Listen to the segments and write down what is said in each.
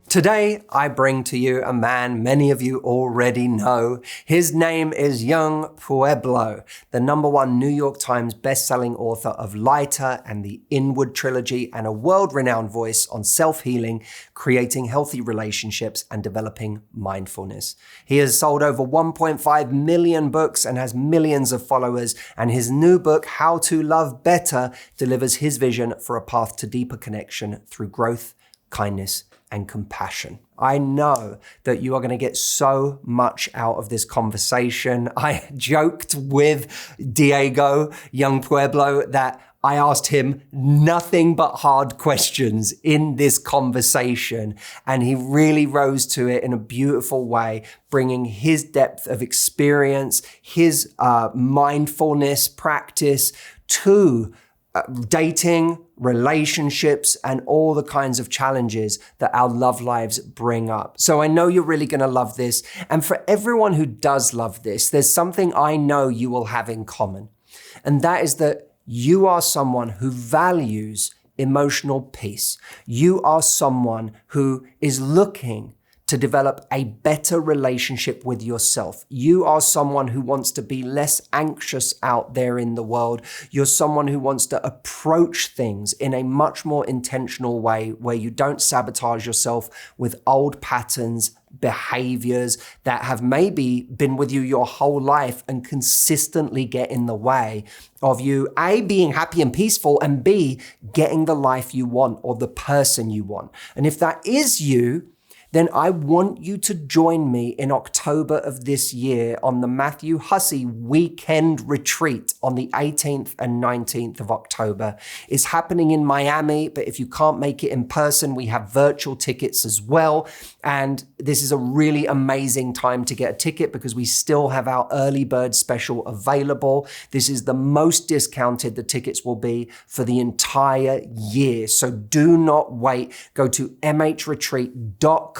Today, I bring to you a man many of you already know. His name is Yung Pueblo, the #1 New York Times bestselling author of Lighter and the Inward Trilogy, and a world-renowned voice on self-healing, creating healthy relationships, and developing mindfulness. He has sold over 1.5 million books and has millions of followers, and his new book, How to Love Better, delivers his vision for a path to deeper connection through growth, kindness, and compassion. I know that you are going to get so much out of this conversation. I joked with Diego, Yung Pueblo, that I asked him nothing but hard questions in this conversation, and he really rose to it in a beautiful way, bringing his depth of experience, his mindfulness practice to dating, relationships, and all the kinds of challenges that our love lives bring up. So I know you're really going to love this. And for everyone who does love this, there's something I know you will have in common. And that is that you are someone who values emotional peace. You are someone who is looking to develop a better relationship with yourself. You are someone who wants to be less anxious out there in the world. You're someone who wants to approach things in a much more intentional way, where you don't sabotage yourself with old patterns, behaviors that have maybe been with you your whole life and consistently get in the way of you, A, being happy and peaceful, and B, getting the life you want or the person you want. And if that is you, then I want you to join me in October of this year on the Matthew Hussey Weekend Retreat on the 18th and 19th of October. It's happening in Miami, but if you can't make it in person, we have virtual tickets as well. And this is a really amazing time to get a ticket because we still have our early bird special available. This is the most discounted the tickets will be for the entire year. So do not wait. Go to mhretreat.com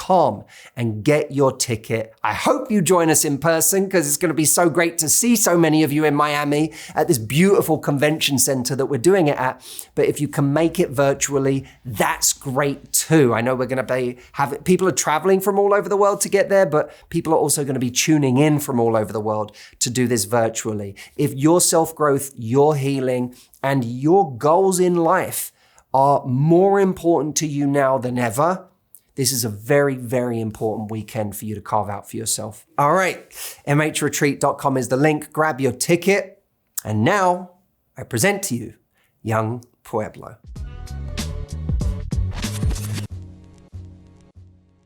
and get your ticket. I hope you join us in person because it's going to be so great to see so many of you in Miami at this beautiful convention center that we're doing it at. But if you can make it virtually, that's great too. I know we're going to people are traveling from all over the world to get there, but people are also going to be tuning in from all over the world to do this virtually. If your self-growth, your healing, and your goals in life are more important to you now than ever, this is a very, very important weekend for you to carve out for yourself. All right, mhretreat.com is the link. Grab your ticket. And now I present to you Yung Pueblo.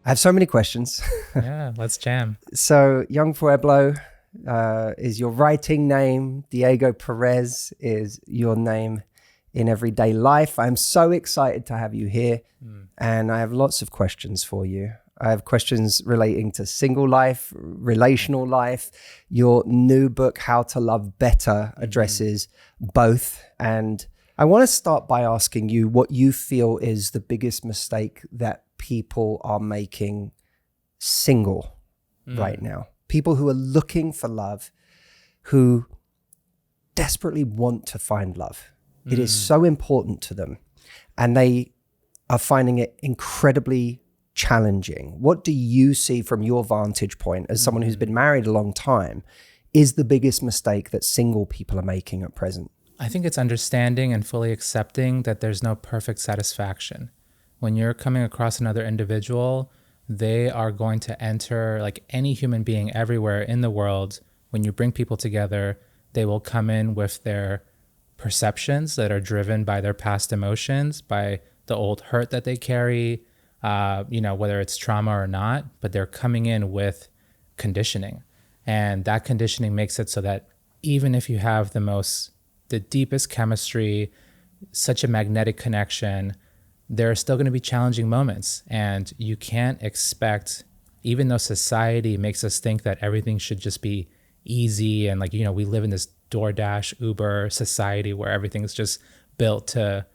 I have so many questions. Yeah, let's jam. So Yung Pueblo is your writing name. Diego Perez is your name in everyday life. I'm so excited to have you here. And I have lots of questions for you. I have questions relating to single life, relational life. Your new book, How to Love Better, addresses both. And I want to start by asking you what you feel is the biggest mistake that people are making single right now. People who are looking for love, who desperately want to find love. It is so important to them. And they are finding it incredibly challenging. What do you see from your vantage point as someone who's been married a long time is the biggest mistake that single people are making at present? I think it's understanding and fully accepting that there's no perfect satisfaction. When you're coming across another individual, they are going to enter, like any human being everywhere in the world, when you bring people together, they will come in with their perceptions that are driven by their past emotions, by the old hurt that they carry, whether it's trauma or not, but they're coming in with conditioning. And that conditioning makes it so that even if you have the deepest chemistry, such a magnetic connection, there are still going to be challenging moments. And you can't expect, even though society makes us think that everything should just be easy and we live in this DoorDash, Uber society where everything's just built to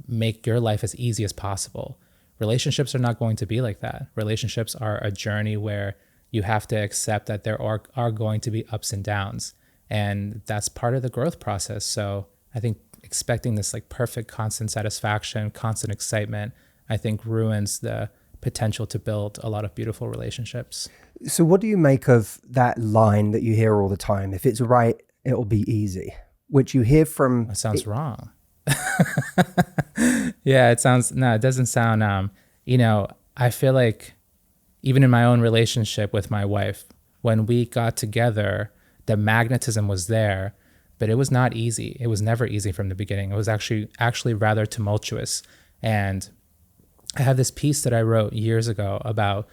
make your life as easy as possible. Relationships are not going to be like that. Relationships are a journey where you have to accept that there are going to be ups and downs. And that's part of the growth process. So I think expecting this perfect constant satisfaction, constant excitement, I think ruins the potential to build a lot of beautiful relationships. So what do you make of that line that you hear all the time? If it's right, it'll be easy, which you hear from... That sounds wrong. Yeah, it doesn't sound, I feel like even in my own relationship with my wife, when we got together, the magnetism was there, but it was not easy. It was never easy from the beginning. It was actually rather tumultuous. And I have this piece that I wrote years ago about,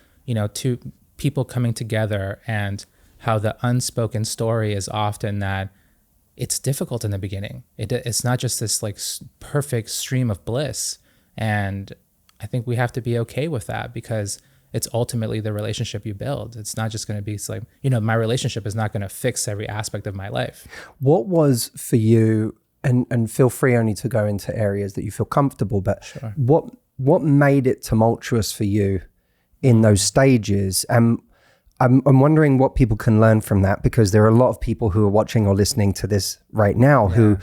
two people coming together and how the unspoken story is often that it's difficult in the beginning. It's not just this like perfect stream of bliss. And I think we have to be okay with that, because it's ultimately the relationship you build. It's not just going to be like, my relationship is not going to fix every aspect of my life. What was for you, and feel free only to go into areas that you feel comfortable, but Sure. what made it tumultuous for you in those stages? I'm wondering what people can learn from that, because there are a lot of people who are watching or listening to this right now who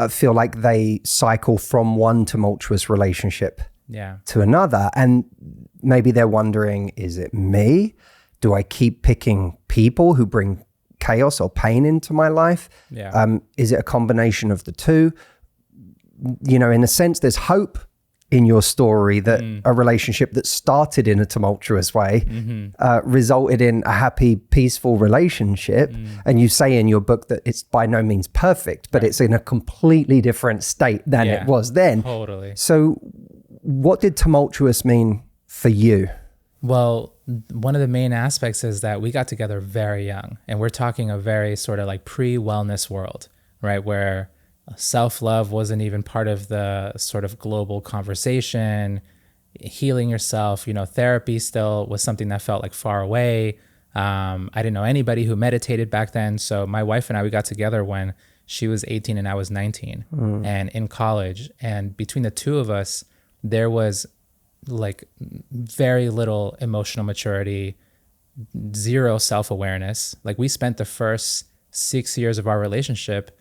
feel like they cycle from one tumultuous relationship to another. And maybe they're wondering, is it me? Do I keep picking people who bring chaos or pain into my life? Is it a combination of the two? In a sense, there's hope in your story that a relationship that started in a tumultuous way resulted in a happy, peaceful relationship. And you say in your book that it's by no means perfect, but it's in a completely different state than it was then. Totally. So what did tumultuous mean for you? Well, one of the main aspects is that we got together very young, and we're talking a very sort of like pre-wellness world, right? Where self-love wasn't even part of the sort of global conversation. Healing yourself, therapy still was something that felt like far away. I didn't know anybody who meditated back then. So my wife and I, we got together when she was 18 and I was 19 and in college. And between the two of us, there was like very little emotional maturity, zero self-awareness. Like we spent the first 6 years of our relationship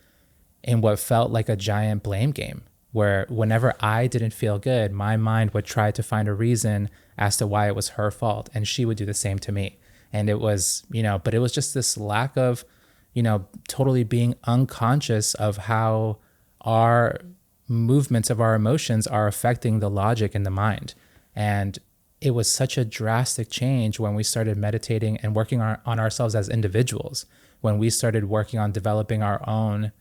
in what felt like a giant blame game, where whenever I didn't feel good, my mind would try to find a reason as to why it was her fault. And she would do the same to me. And it was, but it was just this lack of, totally being unconscious of how our movements of our emotions are affecting the logic in the mind. And it was such a drastic change when we started meditating and working on ourselves as individuals, when we started working on developing our own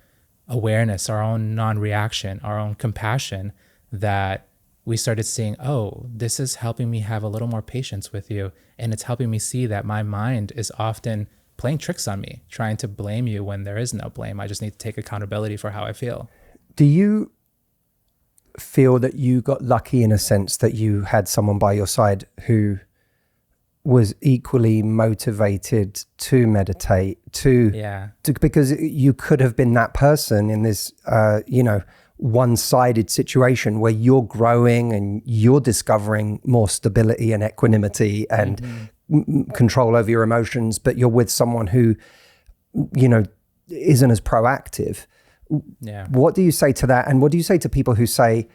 awareness, our own non-reaction, our own compassion, that we started seeing, oh, this is helping me have a little more patience with you. And it's helping me see that my mind is often playing tricks on me, trying to blame you when there is no blame. I just need to take accountability for how I feel. Do you feel that you got lucky in a sense that you had someone by your side who was equally motivated to meditate, because you could have been that person in this, one-sided situation where you're growing and you're discovering more stability and equanimity and control over your emotions, but you're with someone who, isn't as proactive. What do you say to that? And what do you say to people who say,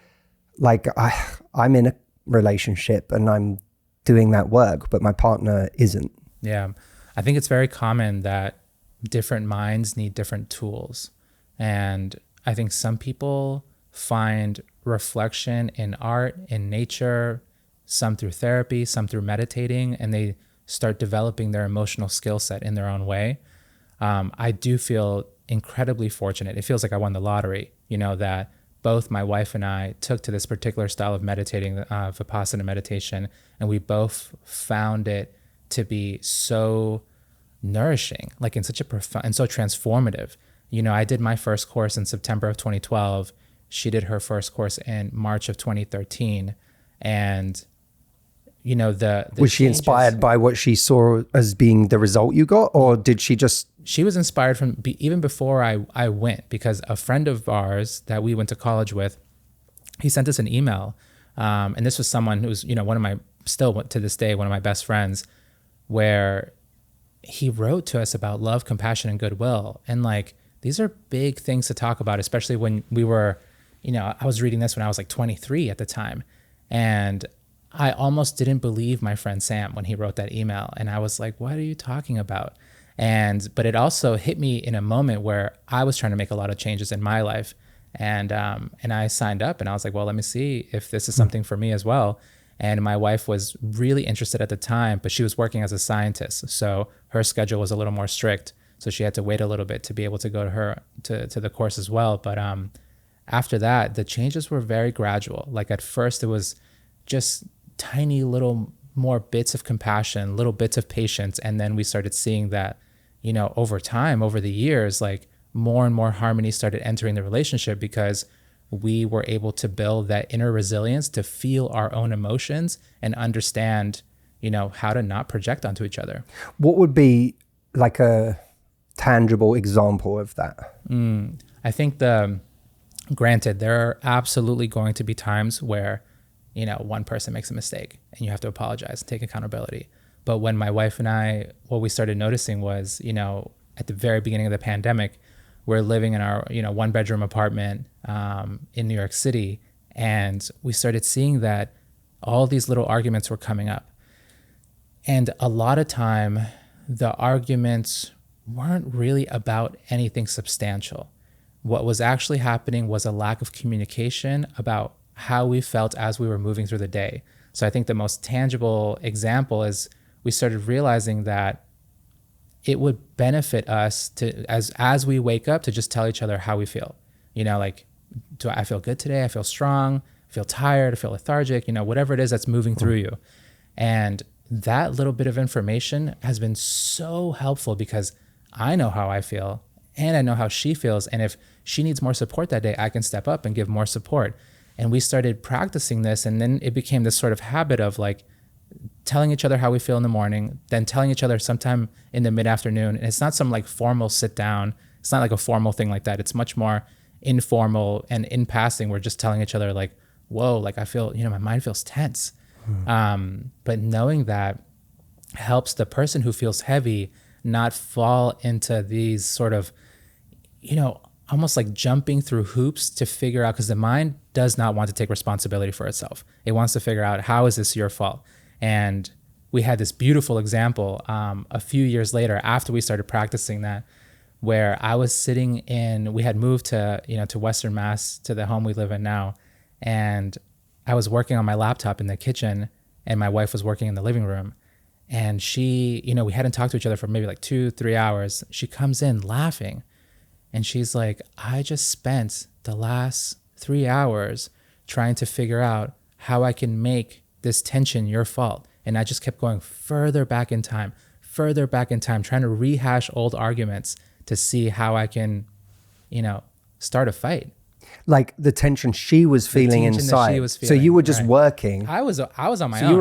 like, I'm in a relationship and I'm doing that work, but my partner isn't? Yeah. I think it's very common that different minds need different tools. And I think some people find reflection in art, in nature, some through therapy, some through meditating, and they start developing their emotional skill set in their own way. I do feel incredibly fortunate. It feels like I won the lottery, that both my wife and I took to this particular style of meditating, Vipassana meditation, and we both found it to be so nourishing, like in such a profound and so transformative. I did my first course in September of 2012. She did her first course in March of 2013. And, the was she inspired by what she saw as being the result you got, or did she just... She was inspired from even before I went, because a friend of ours that we went to college with, he sent us an email. And this was someone who's, one of my, still to this day, one of my best friends, where he wrote to us about love, compassion, and goodwill. And like, these are big things to talk about, especially when we were, I was reading this when I was like 23 at the time. And I almost didn't believe my friend Sam when he wrote that email. And I was like, what are you talking about? But it also hit me in a moment where I was trying to make a lot of changes in my life. And I signed up and I was like, well, let me see if this is something for me as well. And my wife was really interested at the time, but she was working as a scientist. So her schedule was a little more strict. So she had to wait a little bit to be able to go to the course as well. But after that, the changes were very gradual. Like at first it was just tiny little more bits of compassion, little bits of patience. And then we started seeing that, over time, over the years, like more and more harmony started entering the relationship because we were able to build that inner resilience to feel our own emotions and understand, how to not project onto each other. What would be like a tangible example of that? I think granted, there are absolutely going to be times where, one person makes a mistake and you have to apologize and take accountability. But when my wife and I, what we started noticing was, at the very beginning of the pandemic, we're living in our, 1-bedroom apartment in New York City. And we started seeing that all these little arguments were coming up. And a lot of time, the arguments weren't really about anything substantial. What was actually happening was a lack of communication about how we felt as we were moving through the day. So I think the most tangible example is we started realizing that it would benefit us to, as we wake up, to just tell each other how we feel. Like, do I feel good today? I feel strong. I feel tired. I feel lethargic. Whatever it is that's moving through you. And that little bit of information has been so helpful because I know how I feel and I know how she feels. And if she needs more support that day, I can step up and give more support. And we started practicing this. And then it became this sort of habit of like telling each other how we feel in the morning, then telling each other sometime in the mid-afternoon. And it's not some like formal sit down. It's not like a formal thing like that. It's much more informal, and in passing, we're just telling each other like, whoa, like I feel, my mind feels tense. But knowing that helps the person who feels heavy not fall into these sort of, almost like jumping through hoops to figure out, because the mind does not want to take responsibility for itself. It wants to figure out, how is this your fault? And we had this beautiful example a few years later after we started practicing that, where I was sitting we had moved to Western Mass, to the home we live in now. And I was working on my laptop in the kitchen and my wife was working in the living room. And she, we hadn't talked to each other for maybe like 2-3 hours. She comes in laughing and she's like, I just spent the last 3 hours trying to figure out how I can make this tension your fault. And I just kept going further back in time, trying to rehash old arguments to see how I can, start a fight. Like the tension she was feeling inside. So you were just working. I was on my own. You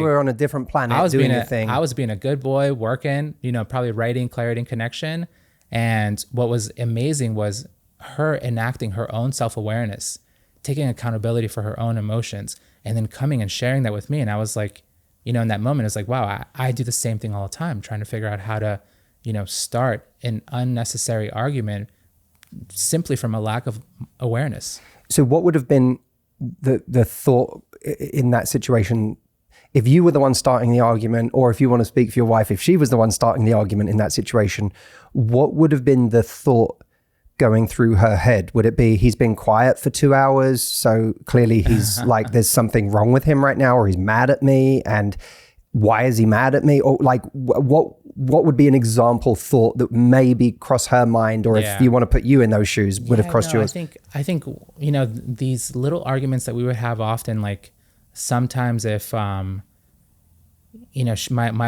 were on a different planet doing your thing. I was being a good boy, working, probably writing, clarity, and connection. And what was amazing was her enacting her own self-awareness, taking accountability for her own emotions, and then coming and sharing that with me. And I was like, in that moment, it's like, wow, I do the same thing all the time, trying to figure out how to, start an unnecessary argument simply from a lack of awareness. So what would have been the thought in that situation if you were the one starting the argument, or if you want to speak for your wife, if she was the one starting the argument in that situation, what would have been the thought going through her head? Would it be, he's been quiet for 2 hours, so clearly he's like, there's something wrong with him right now, or he's mad at me, and why is he mad at me? Or like, what would be an example thought that maybe crossed her mind, or if you want to put you in those shoes, would have crossed yours? I think these little arguments that we would have often, like sometimes if my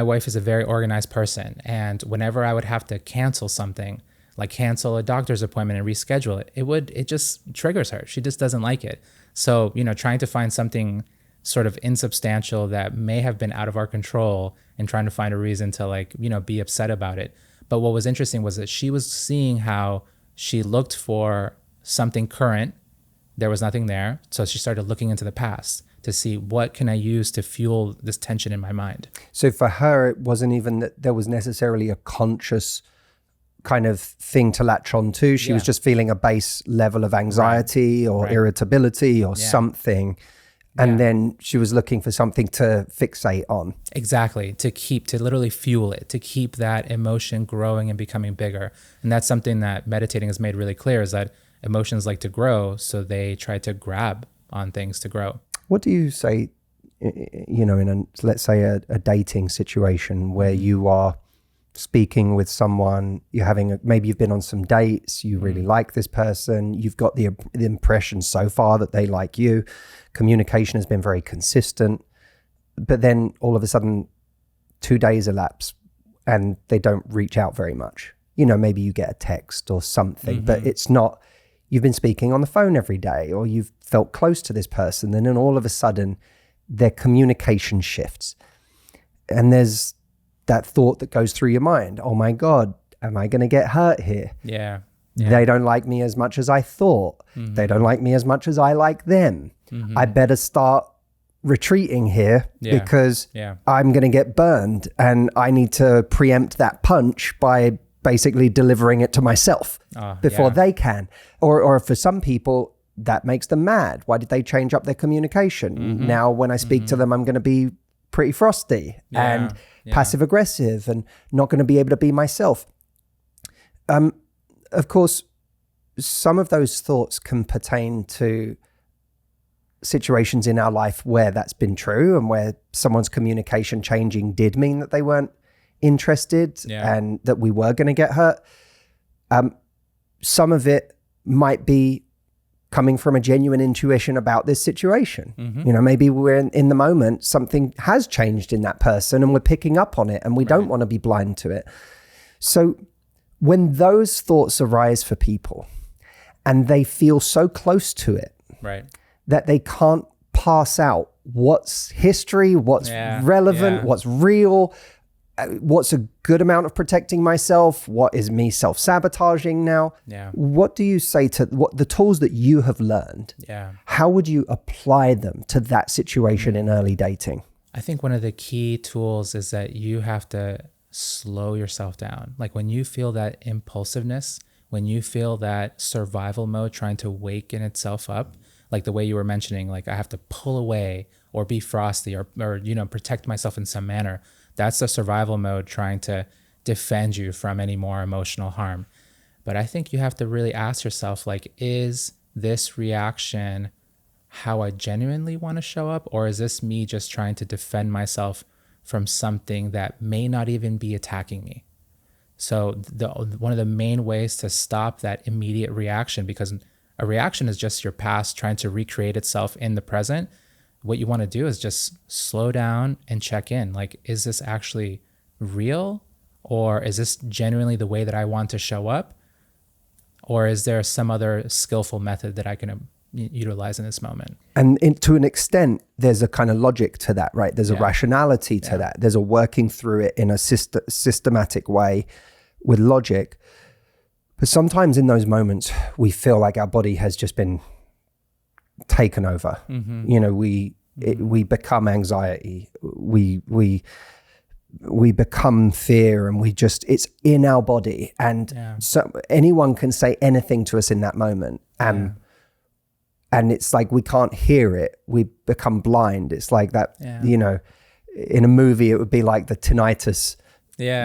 wife is a very organized person, and whenever I would have to cancel something, like cancel a doctor's appointment and reschedule it, it just triggers her. She just doesn't like it. So, trying to find something sort of insubstantial that may have been out of our control and trying to find a reason to be upset about it. But what was interesting was that she was seeing how she looked for something current. There was nothing there. So she started looking into the past to see, what can I use to fuel this tension in my mind? So for her, it wasn't even that there was necessarily a conscious kind of thing to latch on to. She was just feeling a base level of anxiety or irritability or something. And then she was looking for something to fixate on. Exactly. To literally fuel it, to keep that emotion growing and becoming bigger. And that's something that meditating has made really clear, is that emotions like to grow. So they try to grab on things to grow. What do you say, in let's say a dating situation where you are speaking with someone, maybe you've been on some dates, you really like this person, you've got the impression so far that they like you, communication has been very consistent, but then all of a sudden 2 days elapse and they don't reach out very much. Maybe you get a text or something, but it's not, you've been speaking on the phone every day, or you've felt close to this person, and then all of a sudden their communication shifts. And there's that thought that goes through your mind, oh my God, am I going to get hurt here? Yeah. They don't like me as much as I thought. They don't like me as much as I like them. I better start retreating here because I'm going to get burned, and I need to preempt that punch by basically delivering it to myself before they can. Or for some people, that makes them mad. Why did they change up their communication? Now when I speak to them, I'm going to be pretty frosty and passive aggressive and not going to be able to be myself. Of course, some of those thoughts can pertain to situations in our life where that's been true, and where someone's communication changing did mean that they weren't interested and that we were going to get hurt. Some of it might be coming from a genuine intuition about this situation. Maybe we're in the moment, something has changed in that person and we're picking up on it, and we don't want to be blind to it. So when those thoughts arise for people and they feel so close to it that they can't pass out what's history, what's relevant, what's real, what's a good amount of protecting myself, what is me self-sabotaging now? What do you say to what the tools that you have learned? How would you apply them to that situation in early dating? I think one of the key tools is that you have to slow yourself down. Like when you feel that impulsiveness, when you feel that survival mode trying to waken itself up, like the way you were mentioning, like I have to pull away or be frosty or protect myself in some manner. That's the survival mode trying to defend you from any more emotional harm. But I think you have to really ask yourself, like, is this reaction how I genuinely want to show up? Or is this me just trying to defend myself from something that may not even be attacking me? So one of the main ways to stop that immediate reaction, because a reaction is just your past trying to recreate itself in the present. What you want to do is just slow down and check in. Like, is this actually real? Or is this genuinely the way that I want to show up? Or is there some other skillful method that I can utilize in this moment? And to an extent, there's a kind of logic to that, right? There's a rationality to that. There's a working through it in a systematic way with logic. But sometimes in those moments, we feel like our body has just been taken over. We become anxiety. We become fear, and it's in our body. And so anyone can say anything to us in that moment. And it's like we can't hear it. We become blind. It's like that, in a movie, it would be like the tinnitus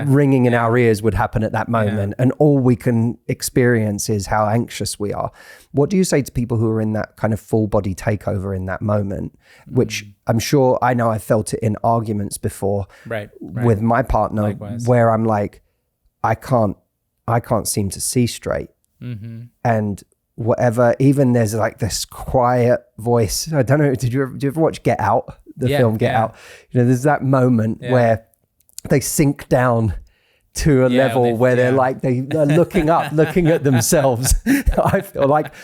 ringing in our ears would happen at that moment. And all we can experience is how anxious we are. What do you say to people who are in that kind of full body takeover in that moment, which I'm sure, I know I felt it in arguments before with my partner. Likewise. Where I'm like, I can't seem to see straight. And whatever, even there's like this quiet voice. I don't know, did you ever watch Get Out, the film Get Out? There's that moment where they sink down to a level where they're like, they're looking up, looking at themselves. I feel like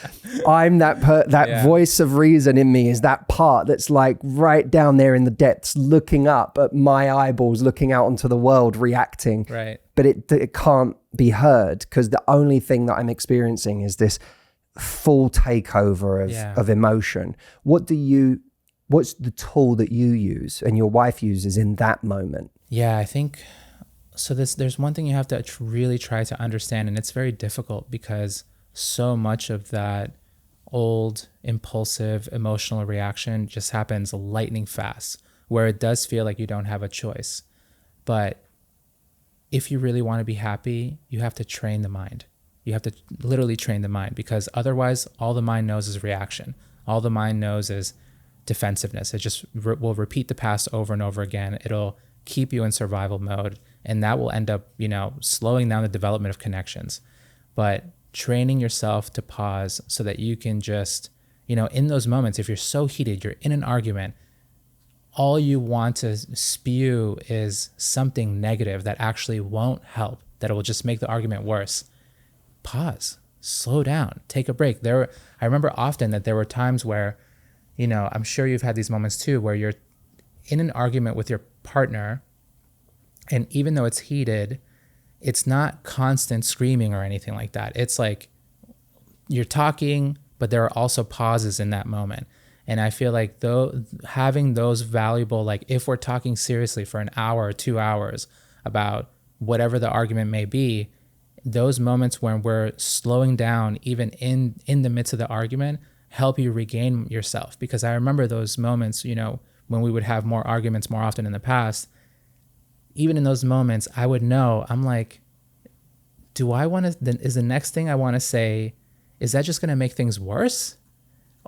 I'm that voice of reason in me is that part that's like right down there in the depths, looking up at my eyeballs, looking out onto the world, reacting. But it can't be heard, because the only thing that I'm experiencing is this full takeover of emotion. What's the tool that you use and your wife uses in that moment? Yeah, I think so. There's one thing you have to really try to understand, and it's very difficult because so much of that old, impulsive, emotional reaction just happens lightning fast, where it does feel like you don't have a choice. But if you really want to be happy, you have to train the mind. You have to literally train the mind, because otherwise all the mind knows is reaction. All the mind knows is defensiveness. It just will repeat the past over and over again. It'll keep you in survival mode, and that will end up, slowing down the development of connections. But training yourself to pause so that you can just, in those moments, if you're so heated, you're in an argument, all you want to spew is something negative that actually won't help, that it will just make the argument worse. Pause, slow down, take a break. I remember often that there were times where, I'm sure you've had these moments too, where you're in an argument with your partner, and even though it's heated, it's not constant screaming or anything like that. It's like you're talking, but there are also pauses in that moment. And I feel like having those valuable, like if we're talking seriously for an hour or 2 hours about whatever the argument may be, those moments when we're slowing down, even in the midst of the argument, help you regain yourself. Because I remember those moments, when we would have more arguments more often in the past, even in those moments, I would know, I'm like, is the next thing I want to say, is that just going to make things worse?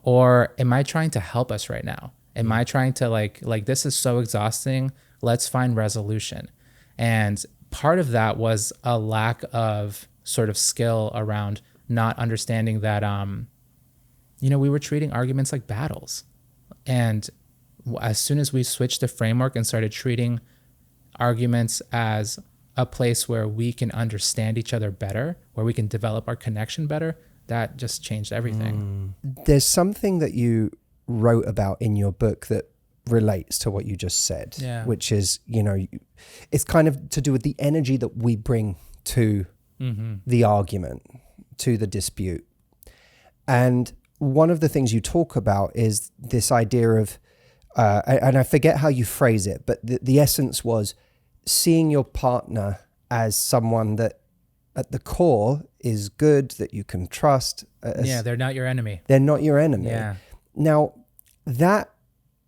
Or am I trying to help us right now? Am I trying to like this is so exhausting, let's find resolution. And part of that was a lack of sort of skill around not understanding that, we were treating arguments like battles. And as soon as we switched the framework and started treating arguments as a place where we can understand each other better, where we can develop our connection better, that just changed everything. There's something that you wrote about in your book that relates to what you just said, which is, it's kind of to do with the energy that we bring to the argument, to the dispute. And one of the things you talk about is this idea of, and I forget how you phrase it, but the essence was seeing your partner as someone that at the core is good, that you can trust. They're not your enemy. They're not your enemy. Yeah. Now, that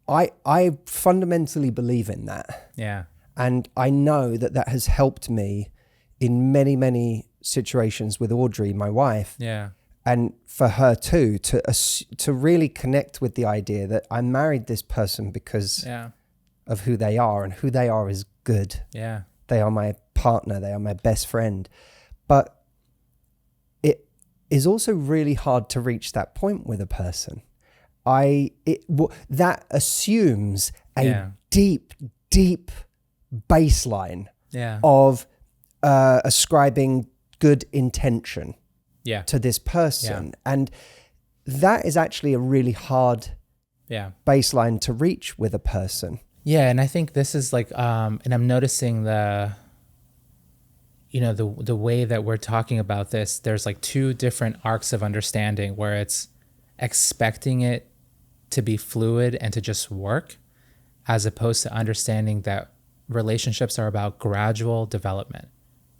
I fundamentally believe in that. Yeah. And I know that has helped me in many, many situations with Audrey, my wife. Yeah. And for her too, to really connect with the idea that I married this person because of who they are, and who they are is good. Yeah. They are my partner. They are my best friend. But it is also really hard to reach that point with a person. That assumes a deep baseline of ascribing good intention to this person. And that is actually a really hard baseline to reach with a person. Yeah, and I think this is like, and I'm noticing the way that we're talking about this, there's like two different arcs of understanding, where it's expecting it to be fluid and to just work, as opposed to understanding that relationships are about gradual development,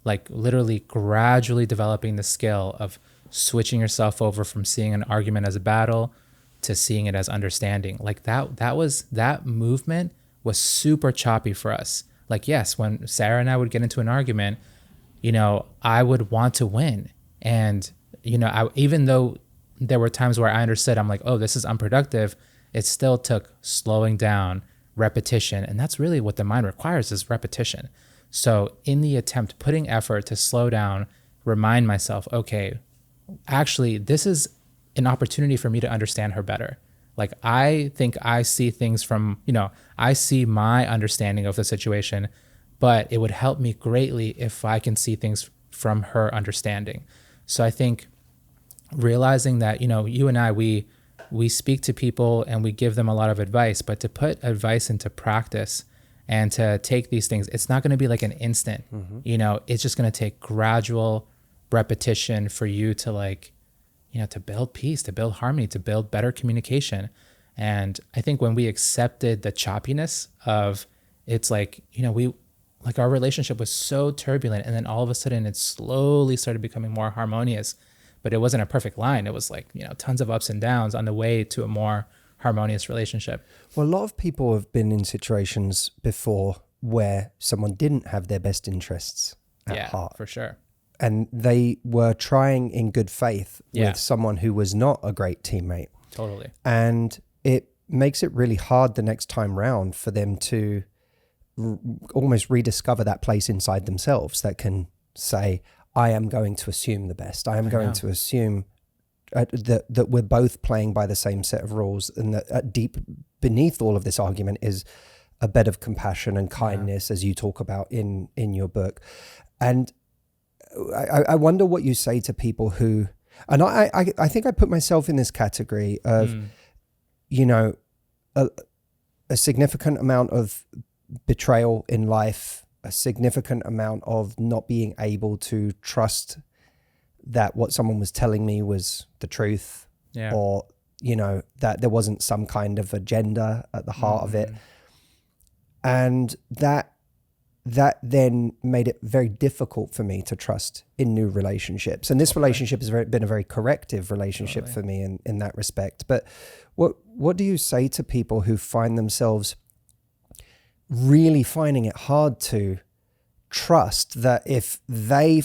like literally gradually developing the skill of switching yourself over from seeing an argument as a battle to seeing it as understanding. Like that movement was super choppy for us. Like, yes, when Sarah and I would get into an argument, I would want to win. And, even though there were times where I understood, I'm like, oh, this is unproductive, it still took slowing down, repetition. And that's really what the mind requires, is repetition. So in the attempt, putting effort to slow down, remind myself, okay, actually, this is an opportunity for me to understand her better. Like, I think I see things from, I see my understanding of the situation, but it would help me greatly if I can see things from her understanding. So I think realizing that, you and I, we speak to people and we give them a lot of advice, but to put advice into practice and to take these things, it's not going to be like an instant, it's just going to take gradual repetition for you to to build peace, to build harmony, to build better communication. And I think when we accepted the choppiness of, it's like, our relationship was so turbulent, and then all of a sudden it slowly started becoming more harmonious. but it wasn't a perfect line. It was like, tons of ups and downs on the way to a more harmonious relationship. Well, a lot of people have been in situations before where someone didn't have their best interests at heart. For sure. And they were trying in good faith with someone who was not a great teammate. Totally. And it makes it really hard the next time round for them to almost rediscover that place inside themselves that can say, I am going to assume the best. I am going to assume that we're both playing by the same set of rules, and that deep beneath all of this argument is a bed of compassion and kindness, as you talk about in your book. And I wonder what you say to people who, and I think I put myself in this category of, a significant amount of betrayal in life, a significant amount of not being able to trust that what someone was telling me was the truth, or, that there wasn't some kind of agenda at the heart of it. And that then made it very difficult for me to trust in new relationships. And this relationship has been a very corrective relationship for me in that respect. But what do you say to people who find themselves really finding it hard to trust that if they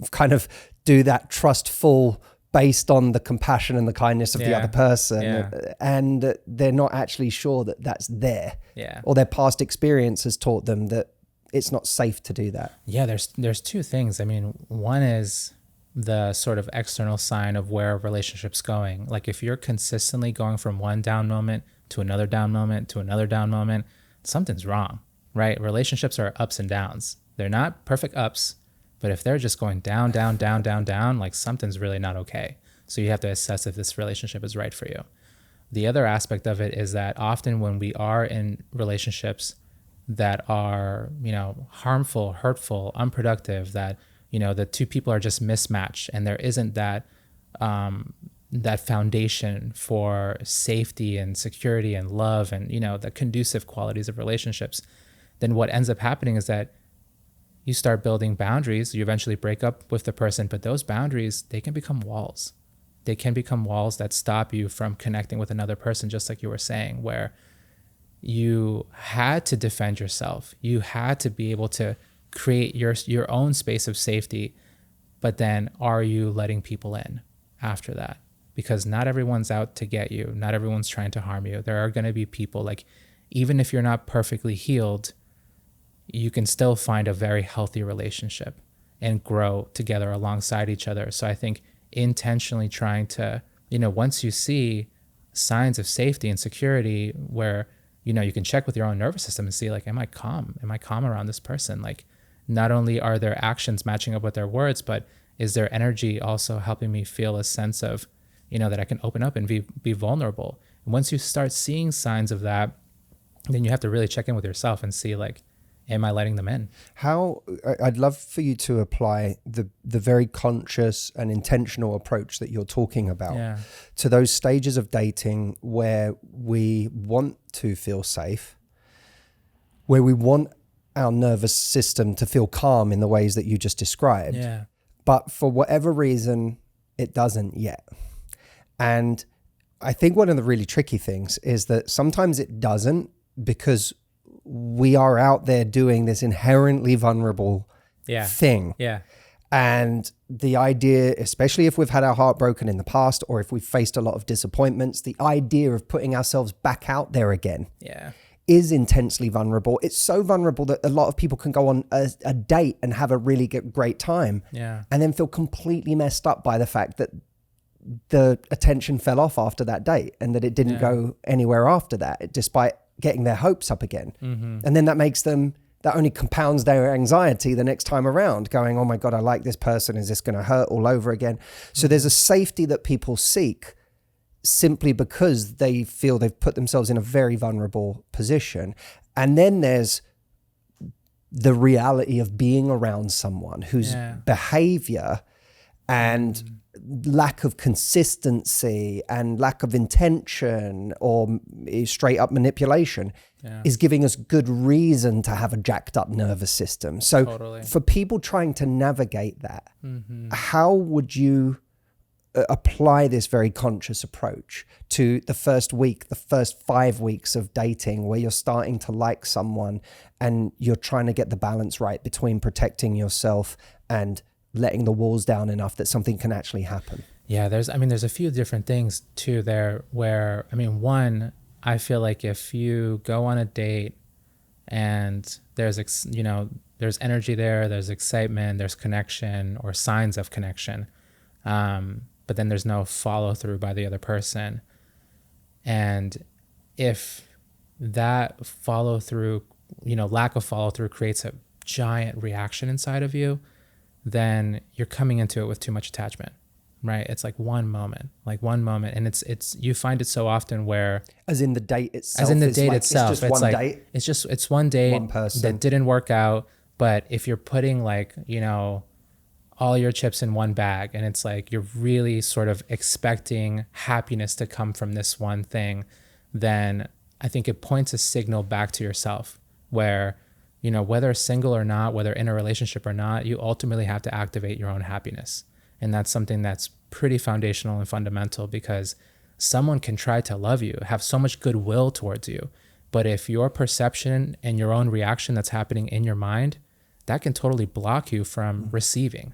kind of do that trustful based on the compassion and the kindness of the other person, and they're not actually sure that that's there, or their past experience has taught them that it's not safe to do that? Yeah, there's two things. I mean, one is the sort of external sign of where a relationship's going. Like if you're consistently going from one down moment to another down moment to another down moment, something's wrong, right? Relationships are ups and downs. They're not perfect ups, but if they're just going down, down, down, down, down, like something's really not okay. So you have to assess if this relationship is right for you. The other aspect of it is that often when we are in relationships that are, harmful, hurtful, unproductive, that, the two people are just mismatched and there isn't that foundation for safety and security and love and, the conducive qualities of relationships, then what ends up happening is that you start building boundaries. You eventually break up with the person, but those boundaries, they can become walls. They can become walls that stop you from connecting with another person, just like you were saying, where you had to defend yourself. You had to be able to create your own space of safety, but then are you letting people in after that? Because not everyone's out to get you. Not everyone's trying to harm you. There are going to be people, like, even if you're not perfectly healed, you can still find a very healthy relationship and grow together alongside each other. So I think intentionally trying to, once you see signs of safety and security where, you can check with your own nervous system and see, like, am I calm? Am I calm around this person? Like, not only are their actions matching up with their words, but is their energy also helping me feel a sense of, that I can open up and be vulnerable? And once you start seeing signs of that, then you have to really check in with yourself and see, like, am I letting them in? I'd love for you to apply the very conscious and intentional approach that you're talking about to those stages of dating where we want to feel safe, where we want our nervous system to feel calm in the ways that you just described. Yeah. But for whatever reason, it doesn't yet. And I think one of the really tricky things is that sometimes it doesn't because we are out there doing this inherently vulnerable thing. Yeah. And the idea, especially if we've had our heart broken in the past or if we've faced a lot of disappointments, the idea of putting ourselves back out there again is intensely vulnerable. It's so vulnerable that a lot of people can go on a date and have a really great time and then feel completely messed up by the fact that the attention fell off after that date and that it didn't go anywhere after that, despite getting their hopes up again. And then that only compounds their anxiety the next time around, going, oh my God, I like this person. Is this going to hurt all over again? So there's a safety that people seek simply because they feel they've put themselves in a very vulnerable position. And then there's the reality of being around someone whose behavior and lack of consistency and lack of intention or straight up manipulation is giving us good reason to have a jacked up nervous system. So for people trying to navigate that, how would you apply this very conscious approach to the first week, the first 5 weeks of dating, where you're starting to like someone and you're trying to get the balance right between protecting yourself and letting the walls down enough that something can actually happen? Yeah, there's a few different things too there where, one, I feel like if you go on a date and there's there's energy there, there's excitement, there's connection or signs of connection, but then there's no follow through by the other person. And if that follow through, lack of follow through creates a giant reaction inside of you, then you're coming into it with too much attachment, right? It's like one moment. And it's, you find it so often where, As in the date itself. It's just one date. It's one date, one person that didn't work out. But if you're putting all your chips in one bag, and it's like you're really sort of expecting happiness to come from this one thing, then I think it points a signal back to yourself where, whether single or not, whether in a relationship or not, you ultimately have to activate your own happiness. And that's something that's pretty foundational and fundamental, because someone can try to love you, have so much goodwill towards you. But if your perception and your own reaction that's happening in your mind, that can totally block you from receiving.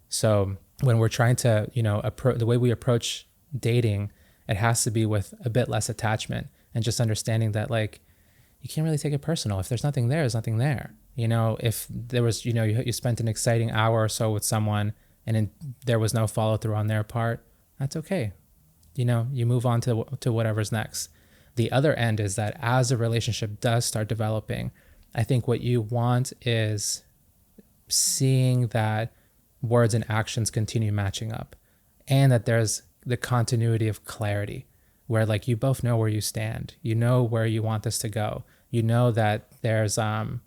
So when we're trying to, the way we approach dating, it has to be with a bit less attachment and just understanding that you can't really take it personal. If there's nothing there, there's nothing there. If there was, you spent an exciting hour or so with someone and there was no follow through on their part, that's okay. You move on to whatever's next. The other end is that as a relationship does start developing, I think what you want is seeing that words and actions continue matching up, and that there's the continuity of clarity where you both know where you stand, where you want this to go, that there's I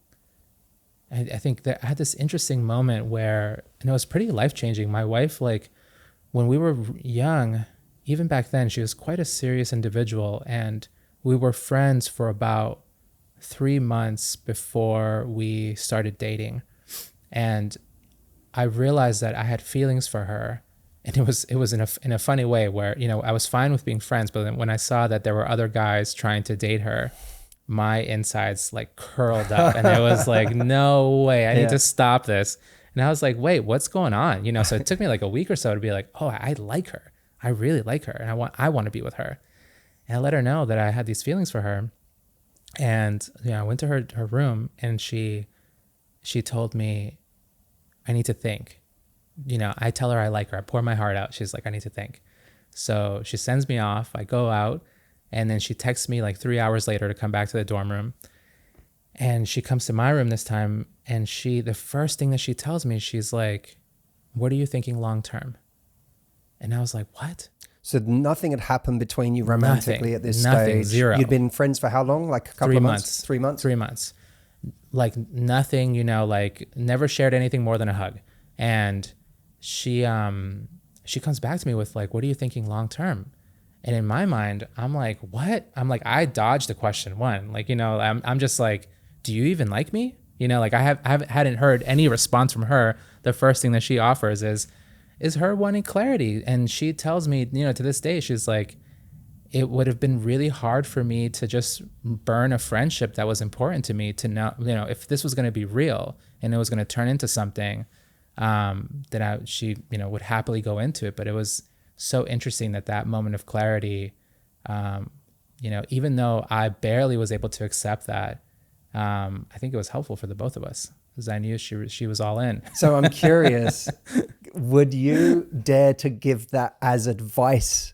think that I had this interesting moment where, and it was pretty life-changing. My wife, when we were young, even back then, she was quite a serious individual, and we were friends for about 3 months before we started dating. And I realized that I had feelings for her, and it was in a funny way where, I was fine with being friends, but then when I saw that there were other guys trying to date her, my insides curled up, and it was no way, I need to stop this. And I was like, wait, what's going on? So it took me a week or so to be like, oh, I like her. I really like her, and I want to be with her. And I let her know that I had these feelings for her. And I went to her room, and she told me, I need to think. I tell her I like her. I pour my heart out. She's like, I need to think. So she sends me off. I go out, and then she texts me 3 hours later to come back to the dorm room. And she comes to my room this time, and the first thing that she tells me, she's like, what are you thinking long term? And I was like, what? So nothing had happened between you romantically at this Nothing, stage? Zero. You'd been friends for how long? A couple of months? 3 months? 3 months. Nothing, never shared anything more than a hug. And she comes back to me with what are you thinking long term? And in my mind, I'm like, what? I'm like, I dodged the question one. I'm just like, do you even like me? I hadn't heard any response from her. The first thing that she offers is her wanting clarity. And she tells me, to this day, she's like, it would have been really hard for me to just burn a friendship that was important to me, to know, if this was going to be real and it was going to turn into something, she would happily go into it. But it was so interesting that moment of clarity, even though I barely was able to accept that, I think it was helpful for the both of us, because I knew she was all in. So I'm curious, would you dare to give that as advice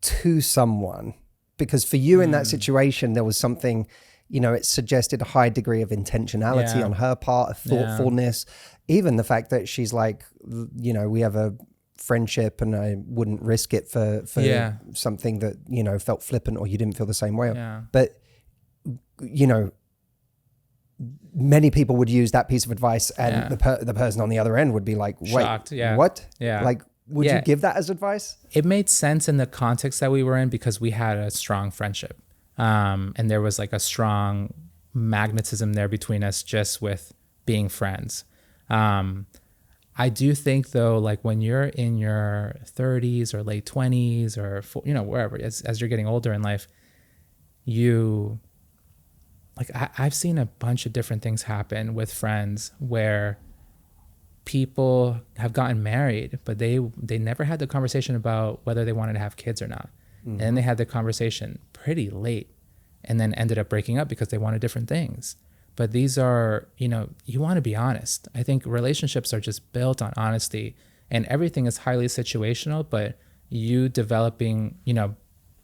to someone? Because for you in that situation, there was something, it suggested a high degree of intentionality on her part, a thoughtfulness, even the fact that she's like, we have a friendship and I wouldn't risk it for something that, felt flippant or you didn't feel the same way. Yeah. But, many people would use that piece of advice and the person on the other end would be like, wait, shocked, what? Yeah. Would you give that as advice? It made sense in the context that we were in, because we had a strong friendship. And there was a strong magnetism there between us just with being friends. I do think though, like when you're in your 30s or late 20s or, you know, wherever, as you're getting older in life, you, like I've seen a bunch of different things happen with friends where people have gotten married, but they never had the conversation about whether they wanted to have kids or not. And then they had the conversation pretty late and then ended up breaking up because they wanted different things. But these are, you know, you want to be honest. I think relationships are just built on honesty, and everything is highly situational, but you developing, you know,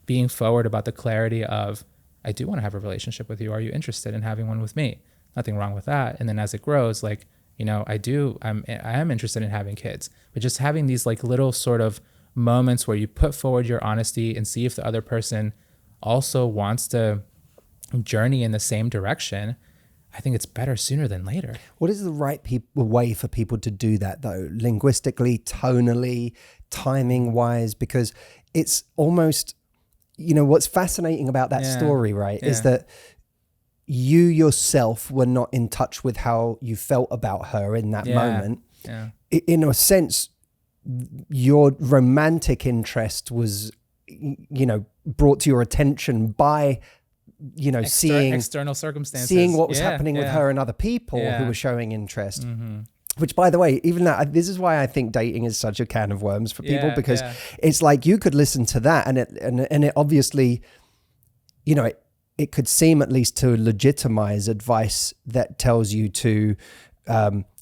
being forward about the clarity of, I do want to have a relationship with you. Are you interested in having one with me? Nothing wrong with that. And then as it grows, like, you know, I am interested in having kids, but just having these like little sort of moments where you put forward your honesty and see if the other person also wants to journey in the same direction. I think it's better sooner than later. What is the right way for people to do that though? Linguistically, tonally, timing wise, because it's almost, you know, what's fascinating about that story, right, is that you yourself were not in touch with how you felt about her in that moment. Yeah. In a sense, your romantic interest was, you know, brought to your attention by, you know, seeing external circumstances, seeing what was happening with her and other people who were showing interest. Which, by the way, even that, this is why I think dating is such a can of worms for people, because it's like you could listen to that and it obviously, you know, it could seem at least to legitimize advice that tells you to,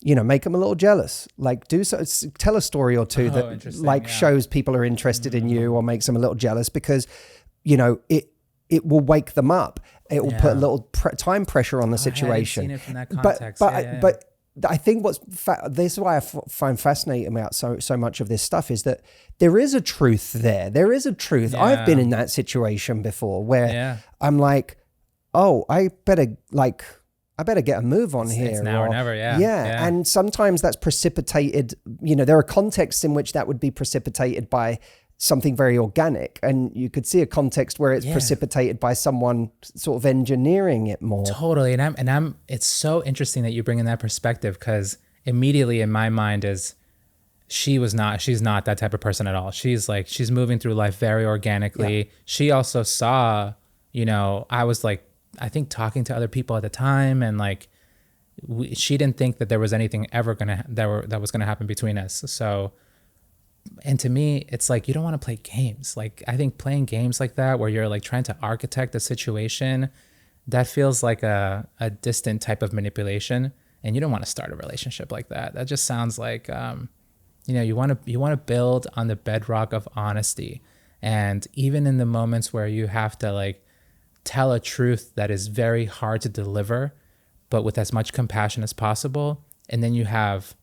you know, make them a little jealous. Like tell a story or two that like shows people are interested in you or makes them a little jealous, because, you know, it will wake them up. It will put a little time pressure on the situation. I hadn't seen it from that context. But I think this is why I find fascinating about so much of this stuff is that there is a truth there. There is a truth. Yeah. I've been in that situation before where I'm like, oh, I better get a move on here. It's now or never, yeah. And sometimes that's precipitated, you know, there are contexts in which that would be precipitated by something very organic, and you could see a context where it's precipitated by someone sort of engineering it more. Totally. And I'm it's so interesting that you bring in that perspective, because immediately in my mind is she's not that type of person at all. She's moving through life very organically. Yeah. She also saw, you know, I was like, I think talking to other people at the time, and like she didn't think that there was anything ever that was gonna happen between us. So, and to me, it's like, you don't want to play games. Like, I think playing games like that, where you're like trying to architect a situation, that feels like a distant type of manipulation. And you don't want to start a relationship like that. That just sounds like, you know, you want to build on the bedrock of honesty. And even in the moments where you have to like tell a truth that is very hard to deliver, but with as much compassion as possible. And then you have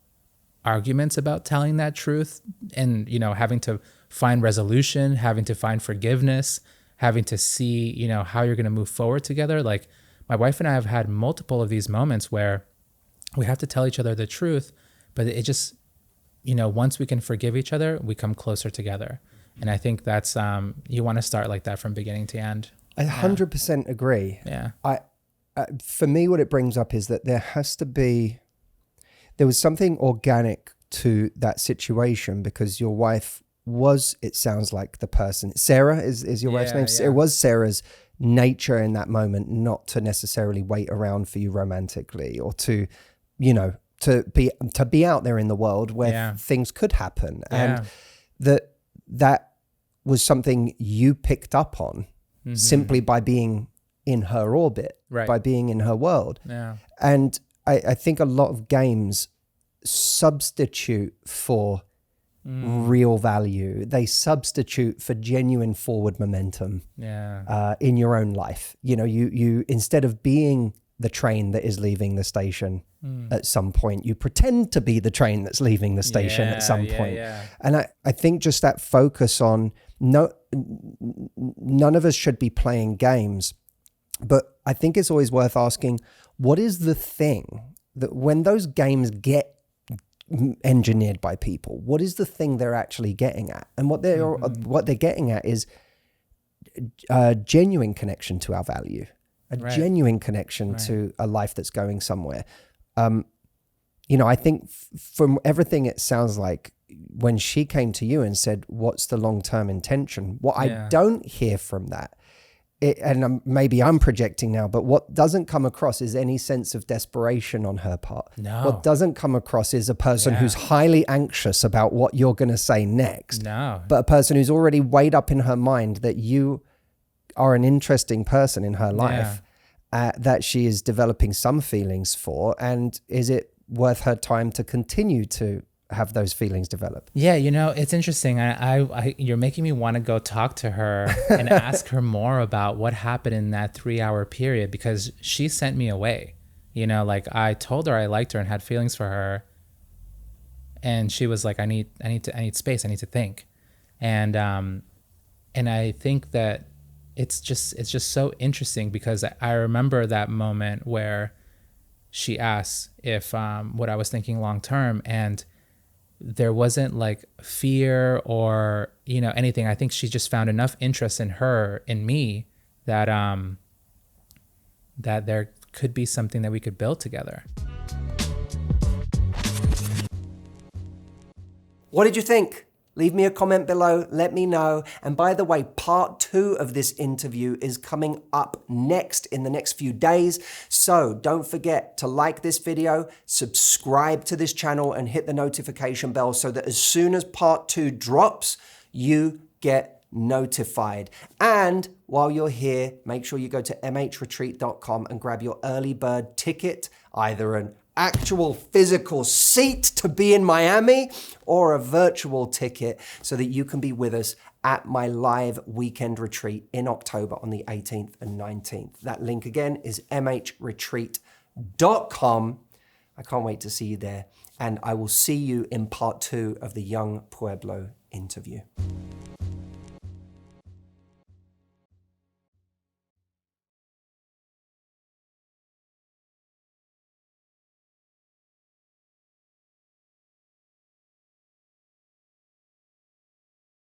arguments about telling that truth, and, you know, having to find resolution, having to find forgiveness, having to see, you know, how you're going to move forward together. Like, my wife and I have had multiple of these moments where we have to tell each other the truth, but it just, you know, once we can forgive each other, we come closer together. And I think that's, you want to start like that from beginning to end. I 100% agree. Yeah. For me, what it brings up is that there was something organic to that situation, because your wife was, it sounds like, the person. Sarah is your wife's name. Yeah. It was Sarah's nature in that moment not to necessarily wait around for you romantically, or to, you know, to be out there in the world where things could happen. And that was something you picked up on simply by being in her orbit, by being in her world. Yeah. And I think a lot of games substitute for real value. They substitute for genuine forward momentum in your own life. You know, you instead of being the train that is leaving the station at some point, you pretend to be the train that's leaving the station at some point. Yeah. And I think just that focus on none of us should be playing games, but I think it's always worth asking, what is the thing that when those games get engineered by people, what is the thing they're actually getting at? And what they're getting at is a genuine connection to our value, a genuine connection to a life that's going somewhere. I think from everything it sounds like when she came to you and said, what's the long-term intention? What I don't hear from that, maybe I'm projecting now, but what doesn't come across is any sense of desperation on her part. No. What doesn't come across is a person who's highly anxious about what you're going to say next. No. But a person who's already weighed up in her mind that you are an interesting person in her life, that she is developing some feelings for. And is it worth her time to continue to have those feelings develop? Yeah, it's interesting. You're making me want to go talk to her and ask her more about what happened in that 3-hour period, because she sent me away. Like I told her I liked her and had feelings for her, and she was like, I need space. I need to think. And I think that it's just so interesting, because I remember that moment where she asked if what I was thinking long term, and there wasn't like fear or anything. I think she just found enough interest in me that that there could be something that we could build together. What did you think? Leave me a comment below, let me know. And by the way, part 2 of this interview is coming up next in the next few days. So don't forget to like this video, subscribe to this channel, and hit the notification bell so that as soon as part 2 drops, you get notified. And while you're here, make sure you go to mhretreat.com and grab your early bird ticket, either an actual physical seat to be in Miami or a virtual ticket so that you can be with us at my live weekend retreat in October on the 18th and 19th. That link again is mhretreat.com. I can't wait to see you there. And I will see you in part 2 of the Yung Pueblo interview.